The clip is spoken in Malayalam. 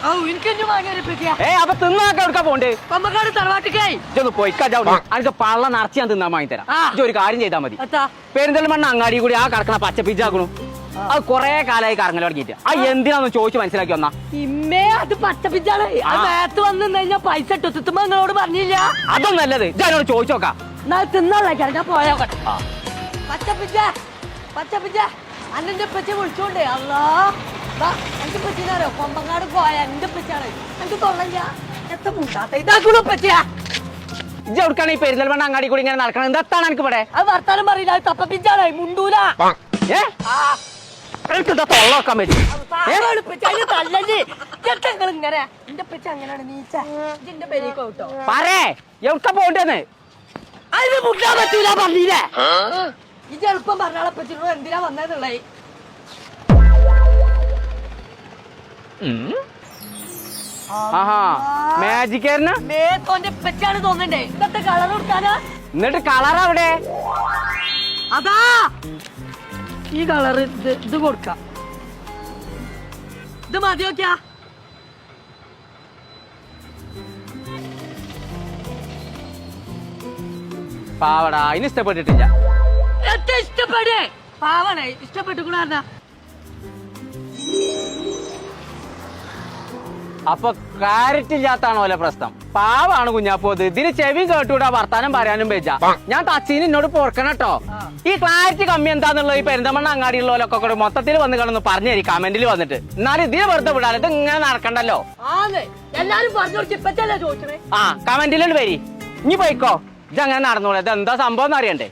അപ്പൊ തിന്നാക്കാൻ എടുക്കാൻ പോണ്ട് തറവാട്ടിക്കായി അനക്ക് പള്ള നിറച്ച് ഞാൻ തിന്നാൻ വാങ്ങി തരാം ഒരു കാര്യം ചെയ്താൽ മതി പെരിന്തൽമണ്ണ അങ്ങാടി കൂടി ആ കറക്കണ പച്ച പിജ്ജാക്കണു അത് കൊറേ കാലമായി കറങ്ങൽ തുടങ്ങിയിട്ട് ആ എന്തിനാന്ന് ചോദിച്ചു മനസ്സിലാക്കി വന്നാ ഇമ്മേ അത് പച്ച പിജ്ജാണ് നേരത്ത് വന്നു കഴിഞ്ഞാൽ പൈസ ഇട്ടുത്തുമ്പോ നിങ്ങളോട് പറഞ്ഞില്ല അതൊന്നും നല്ലത് ഞാനോട് ചോദിച്ചു നോക്കാം തിന്നാളെ ഞാൻ പോയാ പച്ച പിജ്ജ പച്ച പിജ്ജ അന്നെ പച്ച വിളിച്ചോണ്ടേ അല്ലാ എന്റെ പച്ചിനാരോ കൊമ്പങ്ങാട് പോയ എന്റെ പച്ചാണ് എനിക്ക് തൊള്ളഞ്ഞ എത്ര മുണ്ടാത്ത ഇതാക്കണോ പറ്റിയ ഇജ്ജെടുക്കാണ് ഈ പെരിന്തൽമണ്ണ അങ്ങാടി കൂടി ഇങ്ങനെ നടക്കണം എന്താണ് എനിക്ക് ഇവിടെ അത് വർത്താനം പറയില്ല അത് തപ്പ പിജ്ജാണ് മുണ്ടൂല തൊള്ളക്കാൻ പറ്റും ഇങ്ങനെ എന്റെ പച്ച അങ്ങനെയാണ് നീച്ച ഇതിന്റെ പെരീക്കോ കേട്ടോ പറേ എവിടെ പോണ്ടെന്ന് അതിന് മുട്ടാൻ പറ്റൂല പറഞ്ഞില്ലേ ഇത് എളുപ്പം പറഞ്ഞാളെ പറ്റിനോ എന്തിനാ വന്നതെന്നുള്ളേ മാജിക്കാരനാ മേത്തോന്റെ പെറ്റാണ് തോന്നണ്ടേ ഇന്നത്തെ കളർ കൊടുക്കാനാ എന്നിട്ട് കളർ അവിടെ അതാ ഈ കളർ ഇത് കൊടുക്കാം ഇത് മതി നോക്കിയാ പാവടാ അതിന് ഇഷ്ടപ്പെട്ടിട്ടില്ല ഇഷ്ടപ്പെടേ പാവണേ ഇഷ്ടപ്പെട്ടുകൂടാ അപ്പൊ ക്ലാരിറ്റി ഇല്ലാത്താണോ അല്ലെ പ്രശ്നം പാവാണ് കുഞ്ഞാപ്പോത് ഇതിന് ചെവി കേട്ടൂടാ വർത്താനം പറയാനും വെച്ച ഞാൻ തച്ചീന് എന്നോട് പൊറക്കണം കേട്ടോ ഈ ക്ലാരിറ്റി കമ്മി എന്താന്നുള്ളത് ഈ പെരിന്തൽമണ്ണ അങ്ങാടിയുള്ളവരൊക്കെ കൂടെ മൊത്തത്തിൽ വന്ന് കിടന്ന് പറഞ്ഞു തരും കമന്റിൽ വന്നിട്ട് എന്നാലും ഇതിനെ വെറുതെ വിടാൻ ഇത് ഇങ്ങനെ നടക്കണ്ടല്ലോ ആ കമന്റിലോട്ട് വരി ഇനി പോയിക്കോ ഇത് അങ്ങനെ നടന്നോളൂ ഇത് എന്താ സംഭവം എന്ന് അറിയണ്ടേ